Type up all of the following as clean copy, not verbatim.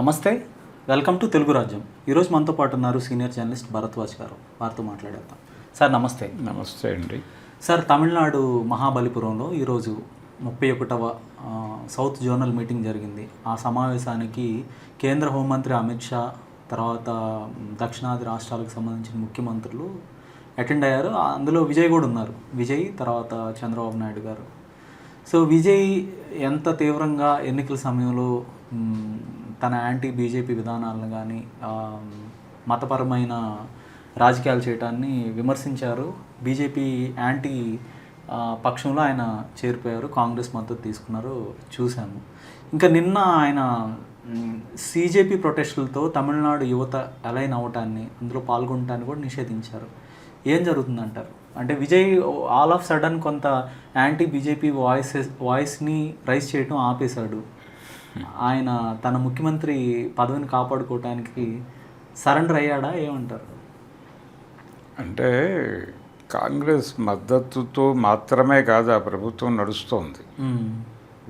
నమస్తే, welcome to Telugu రాజ్యం. ఈరోజు మనతో పాటు ఉన్నారు సీనియర్ జర్నలిస్ట్ భరద్వాజ్ గారు. వారితో మాట్లాడేద్దాం. సార్ నమస్తే. నమస్తే అండి. సార్, తమిళనాడు మహాబలిపురంలో ఈరోజు 31వ సౌత్ జోనల్ మీటింగ్ జరిగింది. ఆ సమావేశానికి కేంద్ర హోంమంత్రి అమిత్ షా, తర్వాత దక్షిణాది రాష్ట్రాలకు సంబంధించిన ముఖ్యమంత్రులు అటెండ్ అయ్యారు. అందులో విజయ్ కూడా ఉన్నారు. విజయ్, తర్వాత చంద్రబాబు నాయుడు గారు. సో విజయ్ ఎంత తీవ్రంగా ఎన్నికల సమయంలో తన యాంటీ బీజేపీ విధానాలను కానీ మతపరమైన రాజకీయాలు చేయడాన్ని విమర్శించారు. బీజేపీ యాంటీ పక్షంలో ఆయన చేరిపోయారు, కాంగ్రెస్ మద్దతు తీసుకున్నారు, చూశాము. ఇంకా నిన్న ఆయన సీజేపీ ప్రొటెస్టులతో తమిళనాడు యువత అలైన్ అవ్వటాన్ని, అందులో పాల్గొనటాన్ని కూడా నిషేధించారు. ఏం జరుగుతుందంటారు? అంటే విజయ్ ఆల్ ఆఫ్ సడన్ కొంత యాంటీ బీజేపీ వాయిస్ని రైజ్ చేయడం ఆపేశాడు. ఆయన తన ముఖ్యమంత్రి పదవిని కాపాడుకోవటానికి సరెండర్ అయ్యాడా? ఏమంటారు? అంటే కాంగ్రెస్ మద్దతుతో మాత్రమే కాదు ఆ ప్రభుత్వం నడుస్తోంది.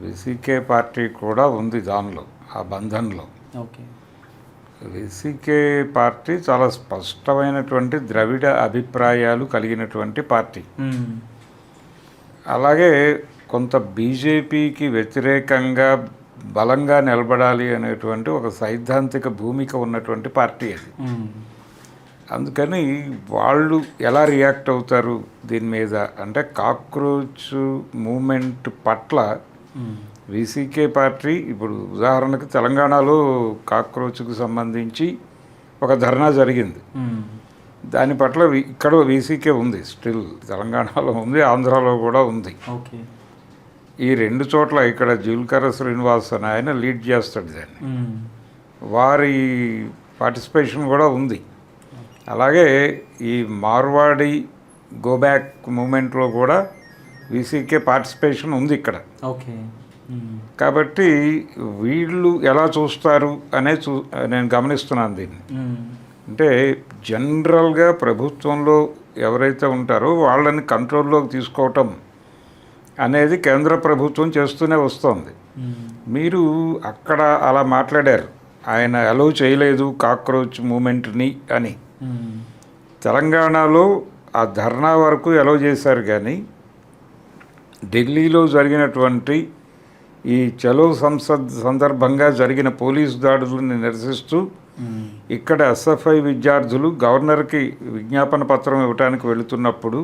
విసికే పార్టీ కూడా ఉంది దానిలో, ఆ బంధంలో. ఓకే. విసికే పార్టీ చాలా స్పష్టమైనటువంటి ద్రవిడ అభిప్రాయాలు కలిగినటువంటి పార్టీ. అలాగే కొంత బీజేపీకి వ్యతిరేకంగా బలంగా నిలబడాలి అనేటువంటి ఒక సైద్ధాంతిక భూమిక ఉన్నటువంటి పార్టీ అది. అందుకని వాళ్ళు ఎలా రియాక్ట్ అవుతారు దీని మీద అంటే, కాక్రోచ్ మూమెంట్ పట్ల విసికే పార్టీ ఇప్పుడు ఉదాహరణకు తెలంగాణలో కాక్రోచ్కు సంబంధించి ఒక ధర్నా జరిగింది. దాని పట్ల ఇక్కడ విసికే ఉంది, స్టిల్ తెలంగాణలో ఉంది, ఆంధ్రాలో కూడా ఉంది. ఈ రెండు చోట్ల ఇక్కడ జీలకర్ర శ్రీనివాస్ అని ఆయన లీడ్ చేస్తాడు దాన్ని, వారి పార్టిసిపేషన్ కూడా ఉంది. అలాగే ఈ మార్వాడి గోబ్యాక్ మూమెంట్లో కూడా విసికే పార్టిసిపేషన్ ఉంది ఇక్కడ. కాబట్టి వీళ్ళు ఎలా చూస్తారు అనే నేను గమనిస్తున్నాను దీన్ని. అంటే జనరల్గా ప్రభుత్వంలో ఎవరైతే ఉంటారో వాళ్ళని కంట్రోల్లోకి తీసుకోవటం అనేది కేంద్ర ప్రభుత్వం చేస్తూనే వస్తుంది. మీరు అక్కడ అలా మాట్లాడారు, ఆయన అలౌ చేయలేదు కాక్రోచ్ మూమెంట్ని అని. తెలంగాణలో ఆ ధర్నా వరకు అలౌ చేశారు, కానీ ఢిల్లీలో జరిగినటువంటి ఈ చలో సంసద్ సందర్భంగా జరిగిన పోలీసు దాడులను నిరసిస్తూ ఇక్కడ ఎస్ఎఫ్ఐ విద్యార్థులు గవర్నర్కి విజ్ఞాపన పత్రం ఇవ్వడానికి వెళుతున్నప్పుడు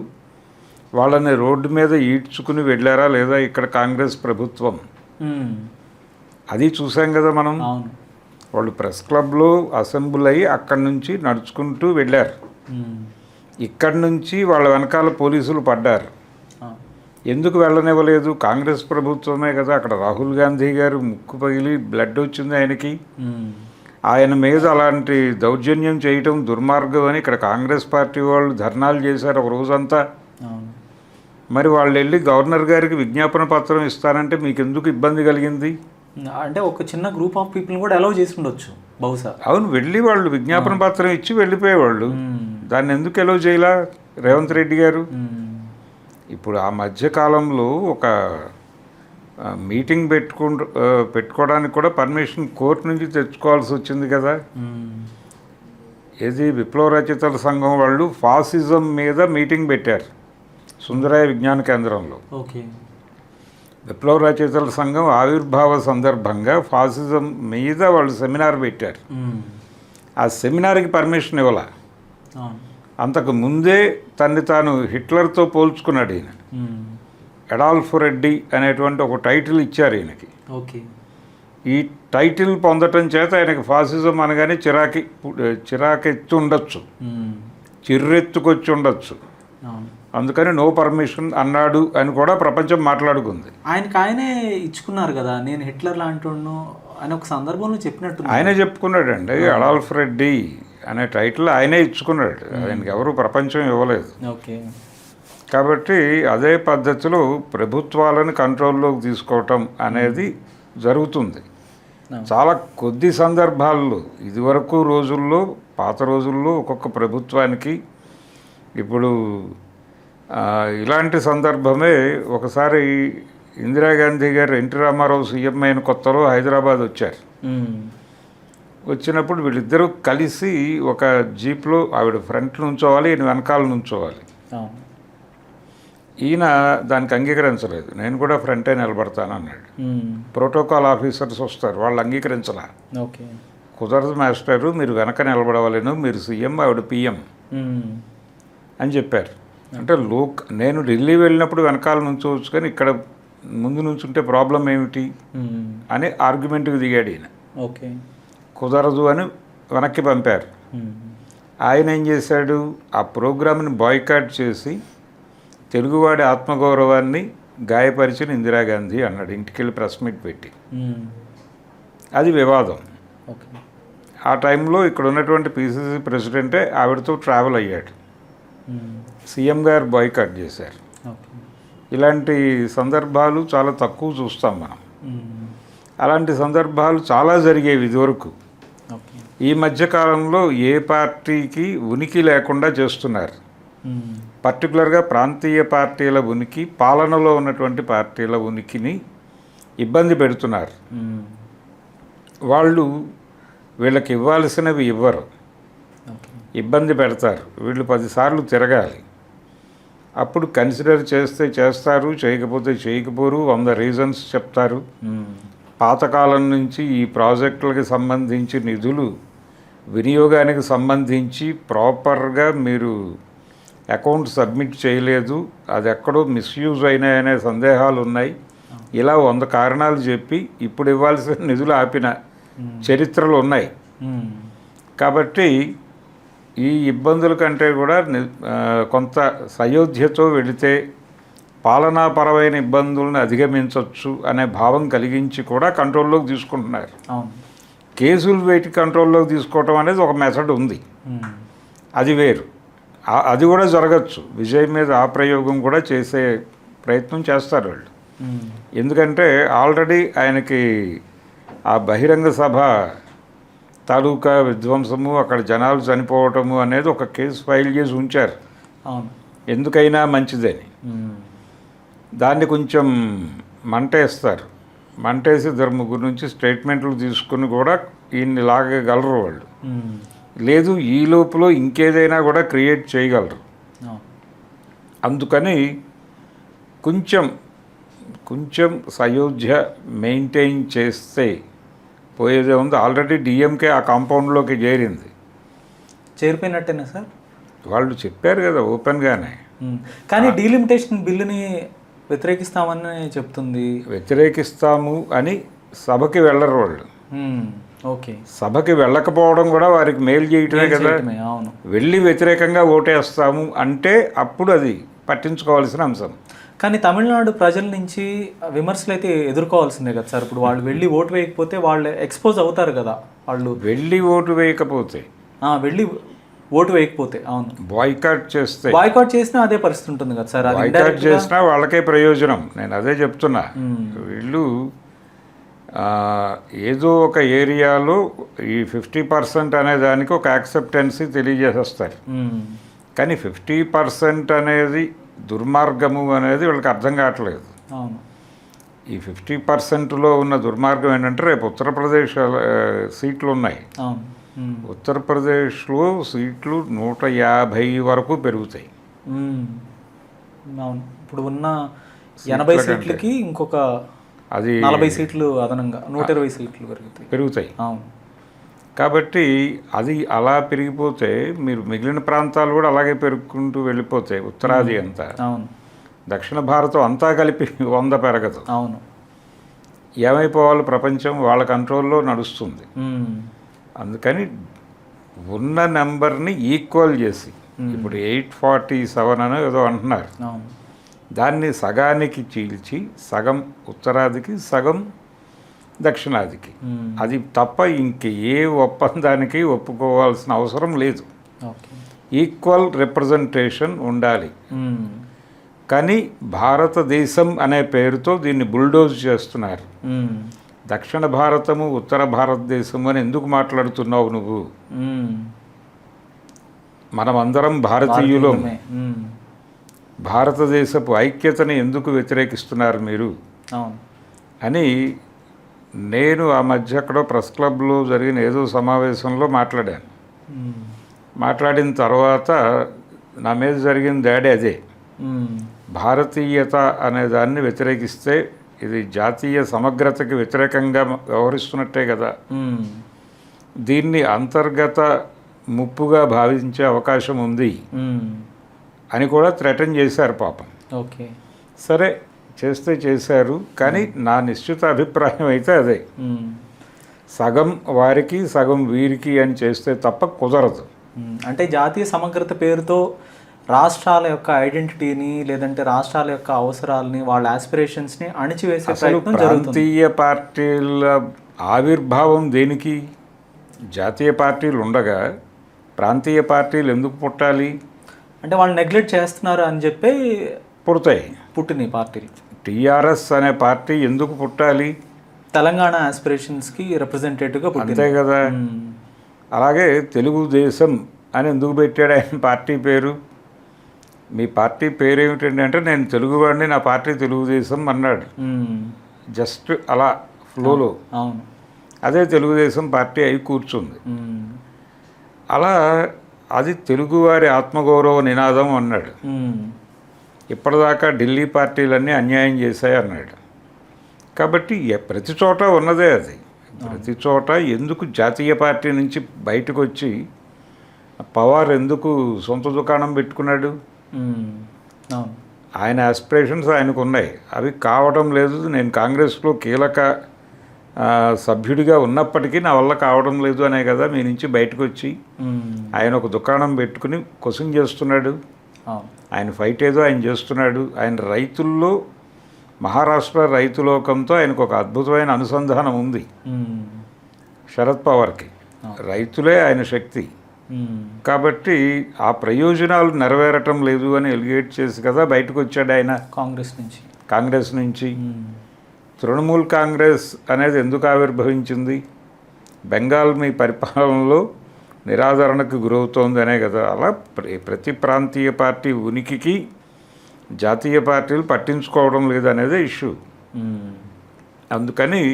వాళ్ళని రోడ్డు మీద ఈడ్చుకుని వెళ్ళారా లేదా ఇక్కడ కాంగ్రెస్ ప్రభుత్వం, అది చూసాం కదా మనం. వాళ్ళు ప్రెస్ క్లబ్లో అసెంబ్లీ అయ్యి అక్కడి నుంచి నడుచుకుంటూ వెళ్ళారు. ఇక్కడి నుంచి వాళ్ళ వెనకాల పోలీసులు పడ్డారు. ఎందుకు వెళ్ళనివ్వలేదు? కాంగ్రెస్ ప్రభుత్వమే కదా. అక్కడ రాహుల్ గాంధీ గారు ముక్కు పగిలి బ్లడ్ వచ్చింది ఆయనకి. ఆయన మీద అలాంటి దౌర్జన్యం చేయటం దుర్మార్గం అని ఇక్కడ కాంగ్రెస్ పార్టీ వాళ్ళు ధర్నాలు చేశారు ఒక రోజంతా. మరి వాళ్ళు వెళ్ళి గవర్నర్ గారికి విజ్ఞాపన పత్రం ఇస్తానంటే మీకు ఎందుకు ఇబ్బంది కలిగింది? అంటే ఒక చిన్న గ్రూప్ ఆఫ్ పీపుల్ కూడా అలౌ చేసి ఉండొచ్చు బహుశా. అవును, వెళ్ళి వాళ్ళు విజ్ఞాపన పత్రం ఇచ్చి వెళ్ళిపోయేవాళ్ళు. దాన్ని ఎందుకు అలౌ చేయలా రేవంత్ రెడ్డి గారు? ఇప్పుడు ఆ మధ్యకాలంలో ఒక మీటింగ్ పెట్టుకోవడానికి కూడా పర్మిషన్ కోర్టు నుంచి తెచ్చుకోవాల్సి వచ్చింది కదా. ఏది విప్లవ రచయితల సంఘం వాళ్ళు ఫాసిజం మీద మీటింగ్ పెట్టారు సుందరయ్య విజ్ఞాన కేంద్రంలో. విప్లవ రచయితల సంఘం ఆవిర్భావ సందర్భంగా ఫాసిజం మీద వాళ్ళు సెమినార్ పెట్టారు. ఆ సెమినార్కి పర్మిషన్ ఇవ్వాల. అంతకు ముందే తన్ని తాను హిట్లర్తో పోల్చుకున్నాడు ఈయన. అడాల్ఫ్ రెడ్డి అనేటువంటి ఒక టైటిల్ ఇచ్చారు ఈయనకి. ఈ టైటిల్ పొందటం చేత ఆయనకి ఫాసిజం అనగానే చిరాకెత్తి ఉండొచ్చు, చిర్రెత్తుకొచ్చి ఉండొచ్చు. అందుకని నో పర్మిషన్ అన్నాడు అని కూడా ప్రపంచం మాట్లాడుకుంది. ఆయనే ఇచ్చుకున్నారు కదా, నేను హిట్లర్ లాంటివాడిను అని ఒక సందర్భంలో చెప్పినట్టు ఆయనే చెప్పుకున్నాడండి. అడాల్ఫ్ రెడ్డి అనే టైటిల్ ఆయనే ఇచ్చుకున్నాడు, ఆయనకి ఎవరు ప్రపంచం ఇవ్వలేదు. కాబట్టి అదే పద్ధతిలో ప్రభుత్వాలను కంట్రోల్లోకి తీసుకోవటం అనేది జరుగుతుంది. చాలా కొద్ది సందర్భాల్లో ఇదివరకు రోజుల్లో, పాత రోజుల్లో ఒక్కొక్క ప్రభుత్వానికి, ఇప్పుడు ఇలాంటి సందర్భమే ఒకసారి ఇందిరాగాంధీ గారు ఎన్టీ రామారావు సీఎం అయిన కొత్తలో హైదరాబాద్ వచ్చారు. వచ్చినప్పుడు వీళ్ళిద్దరూ కలిసి ఒక జీప్లో ఆవిడ ఫ్రంట్ నుంచోవాలి, ఈయన వెనకాల నుంచోవాలి. అవును. ఈయన దానికి అంగీకరించలేదు. నేను కూడా ఫ్రంటే నిలబడతాను అన్నాడు. ప్రోటోకాల్ ఆఫీసర్స్ వస్తారు, వాళ్ళు అంగీకరించలా. ఓకే. కుదరదు మాస్టరు, మీరు వెనక నిలబడవలేను, మీరు సీఎం ఆవిడ పిఎం అని చెప్పారు. అంటే నేను ఢిల్లీ వెళ్ళినప్పుడు వెనకాల నుంచోవచ్చు, కానీ ఇక్కడ ముందు నుంచుంటే ప్రాబ్లం ఏమిటి అని ఆర్గ్యుమెంట్కి దిగాడు ఈయన. ఓకే. కుదరదు అని వెనక్కి పంపారు. ఆయన ఏం చేశాడు, ఆ ప్రోగ్రామ్ని బాయ్కాట్ చేసి తెలుగువాడి ఆత్మగౌరవాన్ని గాయపరిచిన ఇందిరాగాంధీ అన్నాడు, ఇంటికి వెళ్ళి ప్రెస్ మీట్ పెట్టి. అది వివాదం. ఓకే. ఆ టైంలో ఇక్కడ ఉన్నటువంటి పిసిసి ప్రెసిడెంటే ఆవిడతో ట్రావెల్ అయ్యాడు. సీఎం గారు బాయ్కాట్ చేశారు. ఇలాంటి సందర్భాలు చాలా తక్కువ చూస్తాం మనం. అలాంటి సందర్భాలు చాలా జరిగేవి ఇదివరకు. ఈ మధ్యకాలంలో ఏ పార్టీకి ఉనికి లేకుండా చేస్తున్నారు. పర్టికులర్గా ప్రాంతీయ పార్టీల ఉనికి, పాలనలో ఉన్నటువంటి పార్టీల ఉనికిని ఇబ్బంది పెడుతున్నారు. వాళ్ళు వీళ్ళకి ఇవ్వాల్సినవి ఇవ్వరు, ఇబ్బంది పెడతారు. వీళ్ళు 10 సార్లు తిరగాలి. అప్పుడు కన్సిడర్ చేస్తే చేస్తారు, చేయకపోతే చేయకపోరు, 100 రీజన్స్ చెప్తారు. పాతకాలం నుంచి ఈ ప్రాజెక్టులకి సంబంధించి నిధులు వినియోగానికి సంబంధించి ప్రాపర్గా మీరు అకౌంట్ సబ్మిట్ చేయలేదు, అది ఎక్కడో మిస్యూజ్ అయినాయనే సందేహాలు ఉన్నాయి. ఇలా 100 కారణాలు చెప్పి ఇప్పుడు ఇవ్వాల్సిన నిధులు ఆపిన చరిత్రలు ఉన్నాయి. కాబట్టి ఈ ఇబ్బందుల కంటే కూడా కొంత సయోధ్యతో వెళితే పాలనాపరమైన ఇబ్బందులను అధిగమించవచ్చు అనే భావం కలిగించి కూడా కంట్రోల్లోకి తీసుకుంటున్నారు. కేసులు పెట్టి కంట్రోల్లోకి తీసుకోవటం అనేది ఒక మెథడ్ ఉంది, అది వేరు. అది కూడా జరగచ్చు. విజయ్ మీద ఆ ప్రయోగం కూడా చేసే ప్రయత్నం చేస్తారు వాళ్ళు. ఎందుకంటే ఆల్రెడీ ఆయనకి ఆ బహిరంగ సభ తాలూకా విధ్వంసము, అక్కడ జనాలు చనిపోవటము అనేది ఒక కేసు ఫైల్ చేసి ఉంచారు, ఎందుకైనా మంచిదని. దాన్ని కొంచెం మంటేస్తారు. మంటేసి 2-3 నుంచి స్టేట్మెంట్లు తీసుకుని కూడా ఈయన్ని లాగగలరు వాళ్ళు. లేదు, ఈ లోపల ఇంకేదైనా కూడా క్రియేట్ చేయగలరు. అందుకని కొంచెం సయోధ్య మెయింటైన్ చేస్తే పోయేదే ఉంది. ఆల్రెడీ డిఎంకే ఆ కాంపౌండ్లోకి చేరిపోయినట్టేనా సార్? వాళ్ళు చెప్పారు కదా ఓపెన్గానే. కానీ డీలిమిటేషన్ బిల్లుని వ్యతిరేకిస్తామని చెప్తుంది. వ్యతిరేకిస్తాము అని సభకి వెళ్ళరు వాళ్ళు. ఓకే. సభకి వెళ్ళకపోవడం కూడా వారికి మేలు చేయటమే కదా. వెళ్ళి వ్యతిరేకంగా ఓటేస్తాము అంటే అప్పుడు అది పట్టించుకోవాల్సిన అంశం. కానీ తమిళనాడు ప్రజల నుంచి విమర్శలు అయితే ఎదుర్కోవాల్సిందే కదా సార్. ఇప్పుడు వాళ్ళు వెళ్ళి ఓటు వేయకపోతే వాళ్ళు ఎక్స్పోజ్ అవుతారు కదా. వాళ్ళు వెళ్ళి ఓటు వేయకపోతే అవును, బాయ్కాట్ చేసినా అదే పరిస్థితి ఉంటుంది కదా సార్. బాయ్కాట్ చేసినా వాళ్ళకే ప్రయోజనం. నేను అదే చెప్తున్నా. వీళ్ళు ఏదో ఒక ఏరియాలో ఈ 50% అనే దానికి ఒక యాక్సెప్టెన్సీ తెలియజేసేస్తారు. కానీ 50% అనేది దుర్మార్గము అనేది వీళ్ళకి అర్థం కావట్లేదు. ఈ 50%లో ఉన్న దుర్మార్గం ఏంటంటే రేపు ఉత్తరప్రదేశ్ సీట్లు ఉన్నాయి. ఉత్తరప్రదేశ్లో సీట్లు 150 వరకు పెరుగుతాయి. ఇప్పుడు ఉన్న 80 సీట్లకి ఇంకొక అది 40 సీట్లు అదనంగా 120 సీట్లు పెరుగుతాయి. కాబట్టి అది అలా పెరిగిపోతే మీరు మిగిలిన ప్రాంతాలు కూడా అలాగే పెరుగుకుంటూ వెళ్ళిపోతాయి. ఉత్తరాది అంతా, దక్షిణ భారతం అంతా కలిపి 100 పెరగదు. ఏమైపోవాలి, ప్రపంచం వాళ్ళ కంట్రోల్లో నడుస్తుంది. అందుకని ఉన్న నెంబర్ని ఈక్వల్ చేసి, ఇప్పుడు 847 అని ఏదో అంటున్నారు, దాన్ని సగానికి చీల్చి సగం ఉత్తరాదికి సగం దక్షిణాదికి, అది తప్ప ఇంక ఏ ఒప్పందానికి ఒప్పుకోవాల్సిన అవసరం లేదు. ఈక్వల్ రిప్రజెంటేషన్ ఉండాలి. కానీ భారతదేశం అనే పేరుతో దీన్ని బుల్డోజ్ చేస్తున్నారు. దక్షిణ భారతము ఉత్తర భారతదేశం అని ఎందుకు మాట్లాడుతున్నావు నువ్వు? మనమందరం భారతీయులం. భారతదేశపు ఐక్యతని ఎందుకు వ్యతిరేకిస్తున్నారు మీరు అని నేను ఆ మధ్య ఎక్కడో ప్రెస్ క్లబ్లో జరిగిన ఏదో సమావేశంలో మాట్లాడాను. మాట్లాడిన తర్వాత నా మీద జరిగిన దాడి అదే. భారతీయత అనే దాన్ని వ్యతిరేకిస్తే ఇది జాతీయ సమగ్రతకి వ్యతిరేకంగా వ్యవహరిస్తున్నట్టే కదా. దీన్ని అంతర్గత ముప్పుగా భావించే అవకాశం ఉంది అని కూడా థ్రెటన్ చేశారు పాపం. ఓకే, సరే చేస్తే చేశారు, కానీ నా నిశ్చిత అభిప్రాయం అయితే అదే. సగం వారికి సగం వీరికి అని చేస్తే తప్ప కుదరదు. అంటే జాతీయ సమగ్రత పేరుతో రాష్ట్రాల యొక్క ఐడెంటిటీని లేదంటే రాష్ట్రాల యొక్క అవసరాలని వాళ్ళ ఆస్పిరేషన్స్ని అణిచివేసే ప్రయత్నం జరుగుతుంది. ప్రాంతీయ పార్టీల ఆవిర్భావం దేనికి? జాతీయ పార్టీలు ఉండగా ప్రాంతీయ పార్టీలు ఎందుకు పుట్టాలి? అంటే వాళ్ళు నెగ్లెక్ట్ చేస్తున్నారు అని చెప్పి పుడతాయి. పుట్టినాయి పార్టీలు. టీఆర్ఎస్ అనే పార్టీ ఎందుకు పుట్టాలి? తెలంగాణ ఆస్పిరేషన్స్కి రిప్రజెంటేటివ్గా అంతే కదా. అలాగే తెలుగుదేశం అని ఎందుకు పెట్టాడు ఆయన పార్టీ పేరు? మీ పార్టీ పేరు ఏమిటండి అంటే నేను తెలుగువాడిని, నా పార్టీ తెలుగుదేశం అన్నాడు. జస్ట్ అలా ఫ్లోలో. అవును, అదే తెలుగుదేశం పార్టీ అయి కూర్చుంది. అలా అది తెలుగువారి ఆత్మగౌరవ నినాదం అన్నాడు. ఇప్పటిదాకా ఢిల్లీ పార్టీలన్నీ అన్యాయం చేశాయి అన్నాడు. కాబట్టి ప్రతి చోట ఉన్నదే అది. ప్రతి చోట ఎందుకు జాతీయ పార్టీ నుంచి బయటకు వచ్చి పవార్ ఎందుకు సొంత దుకాణం పెట్టుకున్నాడు? ఆయన ఆస్పిరేషన్స్ ఆయనకు ఉన్నాయి, అవి కావడం లేదు. నేను కాంగ్రెస్లో కీలక సభ్యుడిగా ఉన్నప్పటికీ నా వల్ల కావడం లేదు అనే కదా మీ నుంచి బయటకు వచ్చి ఆయన ఒక దుకాణం పెట్టుకుని క్వశ్చన్ చేస్తున్నాడు. ఆయన ఫైట్ ఏదో ఆయన చేస్తున్నాడు. ఆయన రైతుల్లో మహారాష్ట్ర రైతులోకంతో ఆయనకు ఒక అద్భుతమైన అనుసంధానం ఉంది. శరద్ పవార్కి రైతులే ఆయన శక్తి. కాబట్టి ఆ ప్రయోజనాలు నెరవేరటం లేదు అని ఎలిగేట్ చేసి కదా బయటకు వచ్చాడు ఆయన కాంగ్రెస్ నుంచి. తృణమూల్ కాంగ్రెస్ అనేది ఎందుకు ఆవిర్భవించింది? బెంగాల్ మీ పరిపాలనలో నిరాదరణకు గురవుతోంది అనే కదా. అలా ప్రతి ప్రాంతీయ పార్టీ ఉనికికి జాతీయ పార్టీలు పట్టించుకోవడం లేదనేదే ఇష్యూ. అందుకని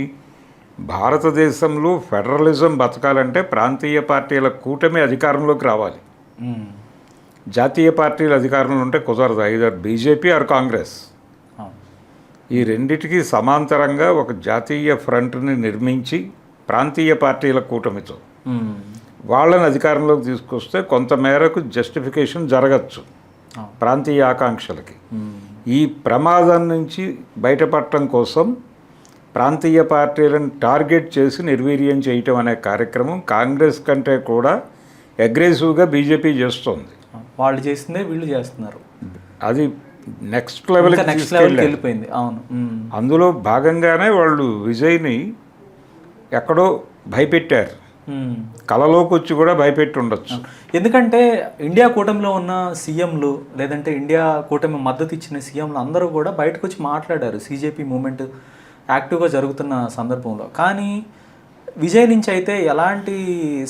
భారతదేశంలో ఫెడరలిజం బతకాలంటే ప్రాంతీయ పార్టీల కూటమి అధికారంలోకి రావాలి. జాతీయ పార్టీలు అధికారంలో ఉంటే కుదరదు. Either BJP or Congress. ఈ రెండిటికి సమాంతరంగా ఒక జాతీయ ఫ్రంట్ని నిర్మించి ప్రాంతీయ పార్టీల కూటమితో వాళ్ళని అధికారంలోకి తీసుకొస్తే కొంతమేరకు జస్టిఫికేషన్ జరగచ్చు ప్రాంతీయ ఆకాంక్షలకి. ఈ ప్రమాదం నుంచి బయటపడటం కోసం ప్రాంతీయ పార్టీలను టార్గెట్ చేసి నిర్వీర్యం చేయటం అనే కార్యక్రమం కాంగ్రెస్ కంటే కూడా అగ్రెసివ్గా బీజేపీ చేస్తోంది. వాళ్ళు చేసిందే వీళ్ళు చేస్తున్నారు. అది నెక్స్ట్ లెవెల్కి వెళ్ళిపోయింది. అవును, అందులో భాగంగానే వాళ్ళు విజయ్ని ఎక్కడో భయపెట్టారు. కలలోకి వచ్చి కూడా భయపెట్టి ఉండొచ్చు. ఎందుకంటే ఇండియా కూటమిలో ఉన్న సీఎంలు లేదంటే ఇండియా కూటమి మద్దతు ఇచ్చిన సీఎంలు అందరూ కూడా బయటకు వచ్చి మాట్లాడారు సిజేపీ మూమెంట్ యాక్టివ్గా జరుగుతున్న సందర్భంలో. కానీ విజయ్ నుంచి అయితే ఎలాంటి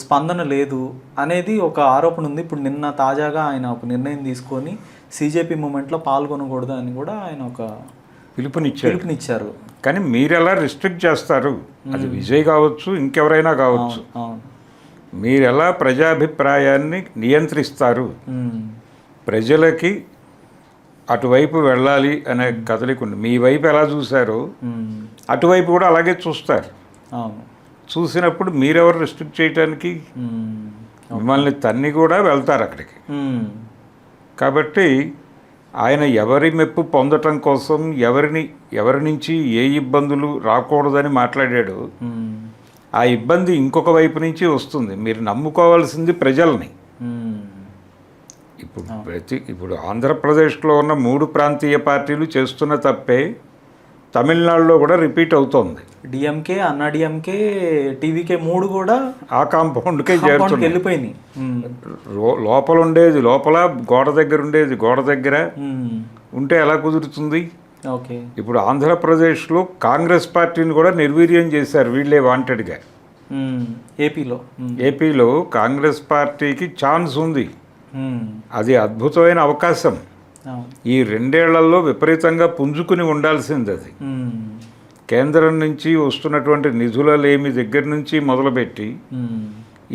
స్పందన లేదు అనేది ఒక ఆరోపణ ఉంది. ఇప్పుడు నిన్న తాజాగా ఆయన ఒక నిర్ణయం తీసుకొని సిజేపీ మూమెంట్లో పాల్గొనకూడదు అని కూడా ఆయన ఒక పిలుపునిచ్చారు. కానీ మీరు ఎలా రిస్ట్రిక్ట్ చేస్తారు? అది విజయ్ కావచ్చు, ఇంకెవరైనా కావచ్చు. మీరు ఎలా ప్రజాభిప్రాయాన్ని నియంత్రిస్తారు? ప్రజలకి అటువైపు వెళ్ళాలి అనే కదలిక ఉంది. మీ వైపు ఎలా చూశారో అటువైపు కూడా అలాగే చూస్తారు. చూసినప్పుడు మీరెవరు రిస్ట్రిక్ట్ చేయడానికి? మిమ్మల్ని తన్ని కూడా వెళ్తారు అక్కడికి. కాబట్టి ఆయన ఎవరి మెప్పు పొందటం కోసం ఎవరి నుంచి ఏ ఇబ్బందులు రాకూడదని మాట్లాడాడు. ఆ ఇబ్బంది ఇంకొక వైపు నుంచి వస్తుంది. మీరు నమ్ముకోవాల్సింది ప్రజల్ని. ఇప్పుడు ఆంధ్రప్రదేశ్లో ఉన్న 3 ప్రాంతీయ పార్టీలు చేస్తున్న తప్పే తమిళనాడులో కూడా రిపీట్ అవుతోంది. డిఎంకే, అన్నా డిఎంకే, టీవీకే 3 కూడా ఆ కాంపౌండ్కే వెళ్ళిపోయినాయి. లోపల గోడ దగ్గర ఉండేది గోడ దగ్గర ఉంటే ఎలా కుదురుతుంది? ఇప్పుడు ఆంధ్రప్రదేశ్లో కాంగ్రెస్ పార్టీని కూడా నిర్వీర్యం చేశారు వీళ్ళే వాంటెడ్గా. ఏపీలో కాంగ్రెస్ పార్టీకి ఛాన్స్ ఉంది. అది అద్భుతమైన అవకాశం. ఈ 2 ఏళ్లలో విపరీతంగా పుంజుకుని ఉండాల్సింది అది. కేంద్రం నుంచి వస్తున్నటువంటి నిధుల లేమి దగ్గర నుంచి మొదలుపెట్టి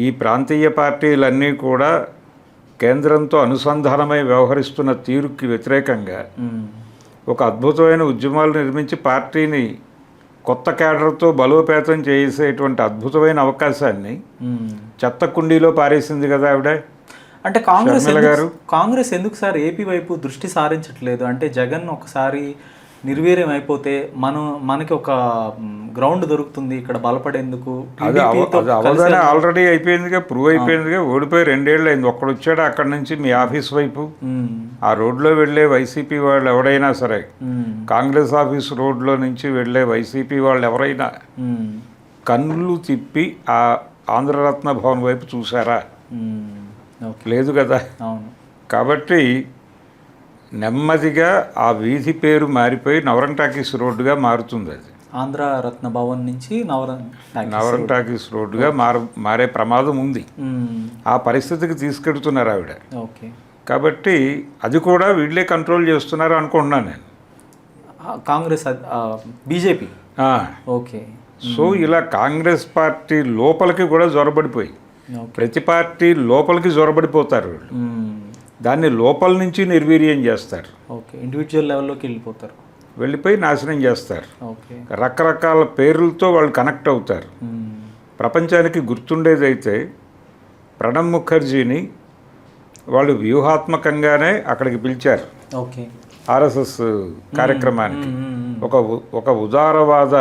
ఈ ప్రాంతీయ పార్టీలన్నీ కూడా కేంద్రంతో అనుసంధానమై వ్యవహరిస్తున్న తీరుకి వ్యతిరేకంగా ఒక అద్భుతమైన ఉద్యమాలు నిర్మించి పార్టీని కొత్త క్యాడర్తో బలోపేతం చేసేటువంటి అద్భుతమైన అవకాశాన్ని చెత్త కుండీలో పారేసింది కదా ఆవిడ. అంటే కాంగ్రెస్ ఎందుకు సార్ ఏపీ వైపు దృష్టి సారించట్లేదు? అంటే జగన్ ఒకసారి నిర్వీర్యం అయిపోతే మనకి ఒక గ్రౌండ్ దొరుకుతుంది ఇక్కడ బలపడేందుకు. అది అవగాహన ఆల్రెడీ అయిపోయిందిగా, ప్రూవ్ అయిపోయిందిగా. ఓడిపోయి 2 ఏళ్ళు అయింది. ఒక్కడు వచ్చాడు అక్కడి నుంచి మీ ఆఫీస్ వైపు. ఆ రోడ్లో వెళ్ళే వైసీపీ వాళ్ళు ఎవరైనా సరే, కాంగ్రెస్ ఆఫీస్ రోడ్లో నుంచి వెళ్ళే వైసీపీ వాళ్ళు ఎవరైనా కన్నులు తిప్పి ఆ ఆంధ్రరత్న భవన్ వైపు చూసారా? లేదు కదా. కాబట్టి నెమ్మదిగా ఆ వీధి పేరు మారిపోయి నవరంగ్ టాకీస్ రోడ్డుగా మారుతుంది. అది ఆంధ్ర రత్న భవన్ నుంచి నవరంగ్ టాకీస్ రోడ్డుగా మారే ప్రమాదం ఉంది. ఆ పరిస్థితికి తీసుకెడుతున్నారు ఆవిడ. కాబట్టి అది కూడా వీళ్ళే కంట్రోల్ చేస్తున్నారు అనుకుంటున్నాను నేను. కాంగ్రెస్, బీజేపీ. ఓకే. సో ఇలా కాంగ్రెస్ పార్టీ లోపలికి కూడా జొరబడిపోయి ప్రతి పార్టీ లోపలికి జొరబడిపోతారు వీళ్ళు. దాన్ని లోపల నుంచి నిర్వీర్యం చేస్తారు. ఓకే. ఇండివిజువల్ లెవెల్లోకి వెళ్ళిపోయి నాశనం చేస్తారు. రకరకాల పేర్లతో వాళ్ళు కనెక్ట్ అవుతారు. ప్రపంచానికి గుర్తుండేదైతే ప్రణబ్ ముఖర్జీని వాళ్ళు వ్యూహాత్మకంగానే అక్కడికి పిలిచారు ఆర్ఎస్ఎస్ కార్యక్రమానికి. ఒక ఉదారవాద,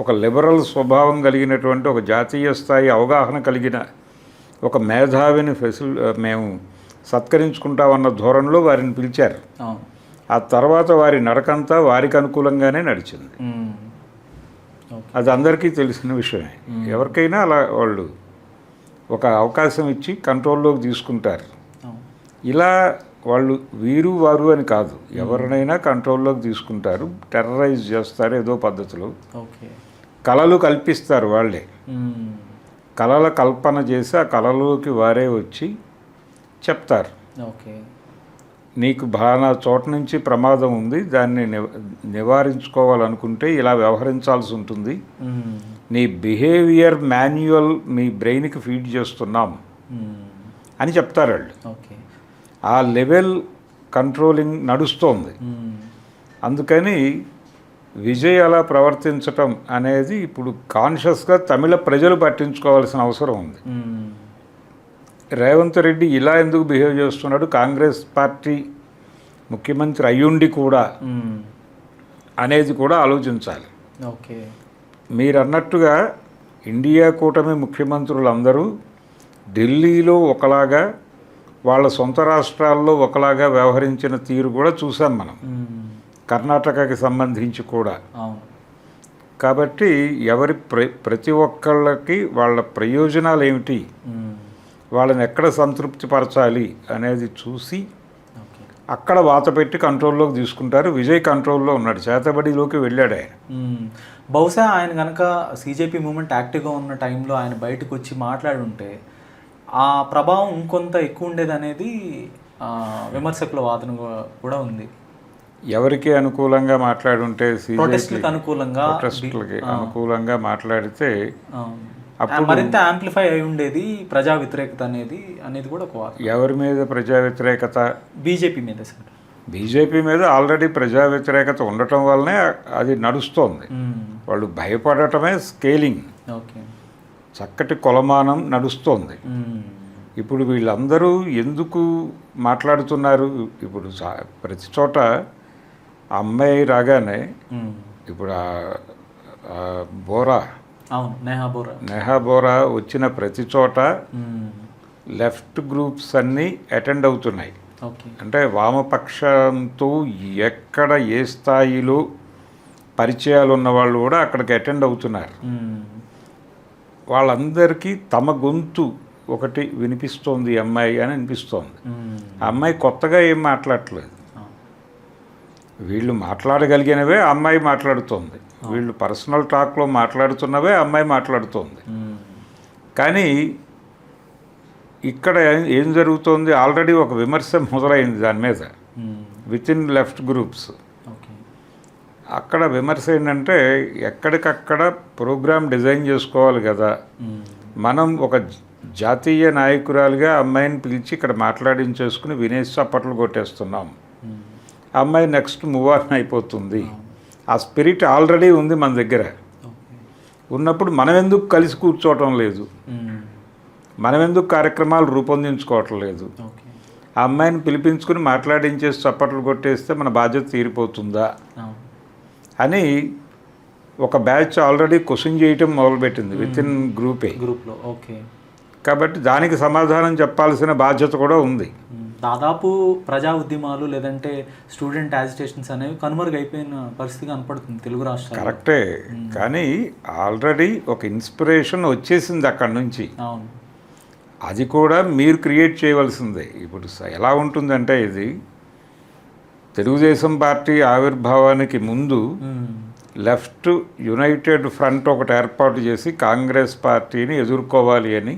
ఒక లిబరల్ స్వభావం కలిగినటువంటి, ఒక జాతీయ స్థాయి అవగాహన కలిగిన ఒక మేధావిని మేము సత్కరించుకుంటామన్న ధోరణిలో వారిని పిలిచారు. ఆ తర్వాత వారి నడకంతా వారికి అనుకూలంగానే నడిచింది. అది అందరికీ తెలిసిన విషయమే. ఎవరికైనా అలా వాళ్ళు ఒక అవకాశం ఇచ్చి కంట్రోల్లోకి తీసుకుంటారు. ఇలా వాళ్ళు వీరు వారు అని కాదు, ఎవరినైనా కంట్రోల్లోకి తీసుకుంటారు, టెర్రరైజ్ చేస్తారు ఏదో పద్ధతిలో. కళలు కల్పిస్తారు వాళ్ళే. కళల కల్పన చేసి ఆ కళలోకి వారే వచ్చి చెప్తారు, నీకు బాగా చోట నుంచి ప్రమాదం ఉంది, దాన్ని నివారించుకోవాలనుకుంటే ఇలా వ్యవహరించాల్సి ఉంటుంది, నీ బిహేవియర్ మాన్యువల్ మీ బ్రెయిన్కి ఫీడ్ చేస్తున్నాం అని చెప్తారు వాళ్ళు. ఆ లెవెల్ కంట్రోలింగ్ నడుస్తోంది. అందుకని విజయ్ అలా ప్రవర్తించటం అనేది ఇప్పుడు కాన్షియస్గా తమిళ ప్రజలు పట్టించుకోవాల్సిన అవసరం ఉంది. రేవంత్ రెడ్డి ఇలా ఎందుకు బిహేవ్ చేస్తున్నాడు, కాంగ్రెస్ పార్టీ ముఖ్యమంత్రి అయ్యుండి కూడా అనేది కూడా ఆలోచించాలి. మీరు అన్నట్టుగా ఇండియా కూటమి ముఖ్యమంత్రులందరూ ఢిల్లీలో ఒకలాగా, వాళ్ళ సొంత రాష్ట్రాల్లో ఒకలాగా వ్యవహరించిన తీరు కూడా చూసాం మనం, కర్ణాటకకి సంబంధించి కూడా. కాబట్టి ప్రతి ఒక్కళ్ళకి వాళ్ళ ప్రయోజనాలు ఏమిటి, వాళ్ళని ఎక్కడ సంతృప్తిపరచాలి అనేది చూసి అక్కడ వాత పెట్టి కంట్రోల్లోకి తీసుకుంటారు. విజయ్ కంట్రోల్లో ఉన్నాడు, చేతబడిలోకి వెళ్ళాడు ఆయన. బహుశా ఆయన కనుక సీజేపీ మూమెంట్ యాక్టివ్గా ఉన్న టైంలో ఆయన బయటకు వచ్చి మాట్లాడి ఉంటే ఆ ప్రభావం ఇంకొంత ఎక్కువ ఉండేది అనేది విమర్శకుల వాదన కూడా ఉంది. ఎవరికి అనుకూలంగా మాట్లాడుంటే, ప్రొటెస్ట్లకు అనుకూలంగా మాట్లాడితే అప్పుడు మరింత యాంప్లిఫై అయి ఉండేది ప్రజా వ్యతిరేకత అనేది కూడా ఒక వాదన. ఎవరి మీద ప్రజా వ్యతిరేకత? బీజేపీ మీద సార్. బీజేపీ మీద ఆల్రెడీ ప్రజా వ్యతిరేకత ఉండటం వల్లనే అది నడుస్తోంది. వాళ్ళు భయపడటమే స్కేలింగ్, చక్కటి కొలమానం నడుస్తోంది. ఇప్పుడు వీళ్ళందరూ ఎందుకు మాట్లాడుతున్నారు? ఇప్పుడు ప్రతి చోట అమ్మాయి రాగానే ఇప్పుడు నేహా బోరా వచ్చిన ప్రతి చోట లెఫ్ట్ గ్రూప్స్ అన్నీ అటెండ్ అవుతున్నాయి. అంటే వామపక్షంతో ఎక్కడ ఏ స్థాయిలో పరిచయాలు ఉన్న వాళ్ళు కూడా అక్కడికి అటెండ్ అవుతున్నారు. వాళ్ళందరికీ తమ గొంతు ఒకటి వినిపిస్తోంది అమ్మాయి అని అనిపిస్తోంది. ఆ అమ్మాయి కొత్తగా ఏం మాట్లాడట్లేదు, వీళ్ళు మాట్లాడగలిగినవే అమ్మాయి మాట్లాడుతోంది, వీళ్ళు పర్సనల్ టాక్లో మాట్లాడుతున్నవే అమ్మాయి మాట్లాడుతోంది. కానీ ఇక్కడ ఏం జరుగుతోంది, ఆల్రెడీ ఒక విమర్శ మొదలైంది దాని మీద విత్ ఇన్ లెఫ్ట్ గ్రూప్స్. అక్కడ విమర్శ ఏంటంటే ఎక్కడికక్కడ ప్రోగ్రామ్ డిజైన్ చేసుకోవాలి కదా. మనం ఒక జాతీయ నాయకురాలుగా అమ్మాయిని పిలిచి ఇక్కడ మాట్లాడించేసుకుని వినేసి చప్పట్లు కొట్టేస్తున్నాం. అమ్మాయి నెక్స్ట్ మూవ్ ఆన్ అయిపోతుంది. ఆ స్పిరిట్ ఆల్రెడీ ఉంది మన దగ్గర. ఉన్నప్పుడు మనం ఎందుకు కలిసి కూర్చోవటం లేదు, మనం ఎందుకు కార్యక్రమాలు రూపొందించుకోవటం లేదు? ఆ అమ్మాయిని పిలిపించుకుని మాట్లాడించేసి చప్పట్లు కొట్టేస్తే మన బాధ్యత తీరిపోతుందా అని ఒక బ్యాచ్ ఆల్రెడీ క్వశ్చన్ చేయటం మొదలుపెట్టింది విత్ ఇన్ గ్రూప్లో. ఓకే. కాబట్టి దానికి సమాధానం చెప్పాల్సిన బాధ్యత కూడా ఉంది. దాదాపు ప్రజా ఉద్యమాలు లేదంటే స్టూడెంట్ యాజిటేషన్స్ అనేవి కనుమరుగైపోయిన పరిస్థితి కనపడుతుంది తెలుగు రాష్ట్రాలు. కరెక్టే, కానీ ఆల్రెడీ ఒక ఇన్స్పిరేషన్ వచ్చేసింది అక్కడి నుంచి. అవును, అది కూడా మీరు క్రియేట్ చేయవలసిందే. ఇప్పుడు ఎలా ఉంటుందంటే, ఇది తెలుగుదేశం పార్టీ ఆవిర్భావానికి ముందు లెఫ్ట్ యునైటెడ్ ఫ్రంట్ ఒకటి ఏర్పాటు చేసి కాంగ్రెస్ పార్టీని ఎదుర్కోవాలి అని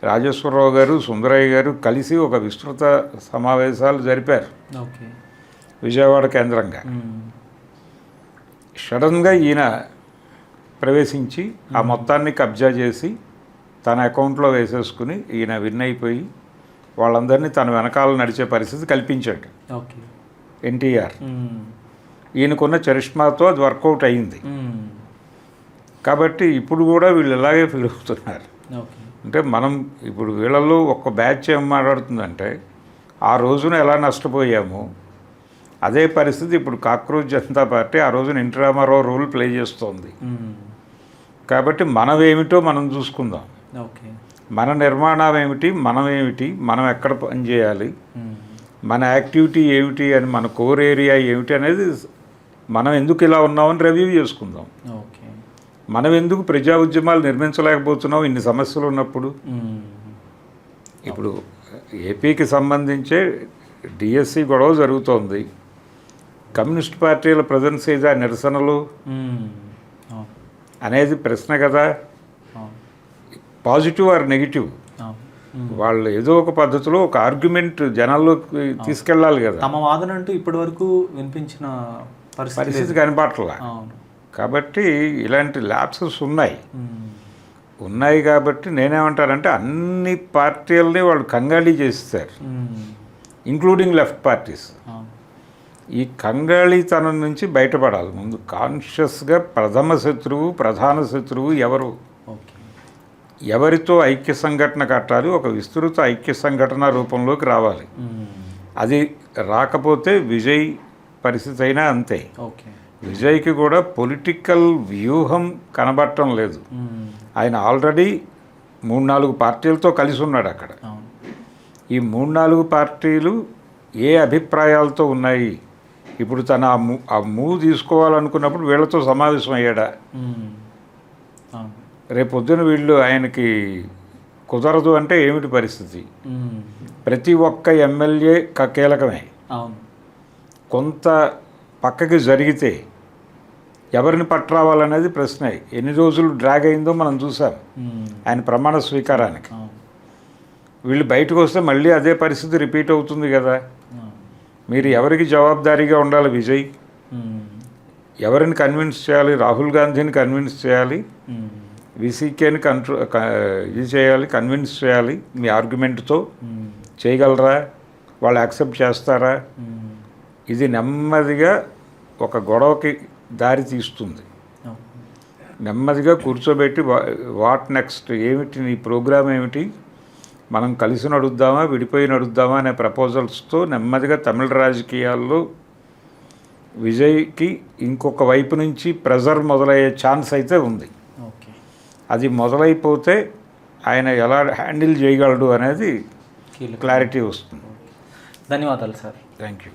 రాజేశ్వరరావు గారు, సుందరయ్య గారు కలిసి ఒక విస్తృత సమావేశాలు జరిపారు విజయవాడ కేంద్రంగా. సడన్గా ఈయన ప్రవేశించి ఆ మొత్తాన్ని కబ్జా చేసి తన అకౌంట్లో వేసేసుకుని ఈయన విన్ అయిపోయి వాళ్ళందరినీ తన వెనకాల నడిచే పరిస్థితి కల్పించాడు ఎన్టీఆర్. ఈయనకున్న చరిష్మాతో అది వర్కౌట్ అయింది. కాబట్టి ఇప్పుడు కూడా వీళ్ళు ఇలాగే ఫీల్ అవుతున్నారు. అంటే మనం ఇప్పుడు వీళ్ళల్లో ఒక బ్యాచ్ ఏం మాట్లాడుతుందంటే, ఆ రోజున ఎలా నష్టపోయాము అదే పరిస్థితి ఇప్పుడు కాక్రోచ్ జనతా పార్టీ ఆ రోజున ఎన్టీ రామారావు రోల్ ప్లే చేస్తోంది. కాబట్టి మనమేమిటో మనం చూసుకుందాం. మన నిర్మాణం ఏమిటి, మనం ఎక్కడ పనిచేయాలి, మన యాక్టివిటీ ఏమిటి అని, మన కోర్ ఏరియా ఏమిటి అనేది మనం ఎందుకు ఇలా ఉన్నామని రివ్యూ చేసుకుందాం. మనం ఎందుకు ప్రజా ఉద్యమాలు నిర్మించలేకపోతున్నాం ఇన్ని సమస్యలు ఉన్నప్పుడు? ఇప్పుడు ఏపీకి సంబంధించే డిఎస్సి గొడవ జరుగుతోంది. కమ్యూనిస్ట్ పార్టీల ప్రజెన్స్ ఏదా నిరసనలు అనేది ప్రశ్న కదా. పాజిటివ్ ఆర్ నెగిటివ్, వాళ్ళు ఏదో ఒక పద్ధతిలో ఒక ఆర్గ్యుమెంట్ జనాల్లోకి తీసుకెళ్ళాలి కదా. తమ వాదన అంటూ ఇప్పటి వరకు వినిపించిన పరిస్థితి కనపట్లా. కాబట్టి ఇలాంటి ల్యాప్సెస్ ఉన్నాయి కాబట్టి నేనేమంటానంటే, అన్ని పార్టీలని వాళ్ళు కంగాళీ చేస్తారు, ఇంక్లూడింగ్ లెఫ్ట్ పార్టీస్. ఈ కంగాళీతనం నుంచి బయటపడాలి ముందు. కాన్షియస్గా ప్రధాన శత్రువు ఎవరితో ఐక్య సంఘటన కట్టాలి, ఒక విస్తృత ఐక్య సంఘటన రూపంలోకి రావాలి. అది రాకపోతే విజయ్ పరిస్థితి అయినా అంతే. విజయ్కి కూడా పొలిటికల్ వ్యూహం కనబడటం లేదు. ఆయన ఆల్రెడీ 3-4 పార్టీలతో కలిసి ఉన్నాడు అక్కడ. ఈ 3-4 పార్టీలు ఏ అభిప్రాయాలతో ఉన్నాయి? ఇప్పుడు తన ఆ మూవ్ తీసుకోవాలనుకున్నప్పుడు వీళ్ళతో సమావేశం అయ్యాడా? రేపొద్దున వీళ్ళు ఆయనకి కుదరదు అంటే ఏమిటి పరిస్థితి? ప్రతి ఒక్క ఎమ్మెల్యే కీలకమే. కొంత పక్కకి జరిగితే ఎవరిని పట్టరావాలనేది ప్రశ్న. ఎన్ని రోజులు డ్రాగ్ అయిందో మనం చూసాం ఆయన ప్రమాణ స్వీకారానికి. వీళ్ళు బయటకు వస్తే మళ్ళీ అదే పరిస్థితి రిపీట్ అవుతుంది కదా. మీరు ఎవరికి జవాబుదారీగా ఉండాలి? విజయ్ ఎవరిని కన్విన్స్ చేయాలి? రాహుల్ గాంధీని కన్విన్స్ చేయాలి, విసికేని కన్విన్స్ చేయాలి. మీ ఆర్గ్యుమెంట్తో చేయగలరా? వాళ్ళు యాక్సెప్ట్ చేస్తారా? ఇది నెమ్మదిగా ఒక గొడవకి దారి తీస్తుంది. నెమ్మదిగా కూర్చోబెట్టి వాట్ నెక్స్ట్, ఏమిటి నీ ప్రోగ్రామ్ ఏమిటి, మనం కలిసి నడుద్దామా విడిపోయి నడుద్దామా అనే ప్రపోజల్స్తో నెమ్మదిగా తమిళ రాజకీయాల్లో విజయ్కి ఇంకొక వైపు నుంచి ప్రెజర్ మొదలయ్యే ఛాన్స్ అయితే ఉంది. అది మొదలైపోతే ఆయన ఎలా హ్యాండిల్ చేయగలడు అనేది క్లారిటీ వస్తుంది. ధన్యవాదాలు సార్. Thank you.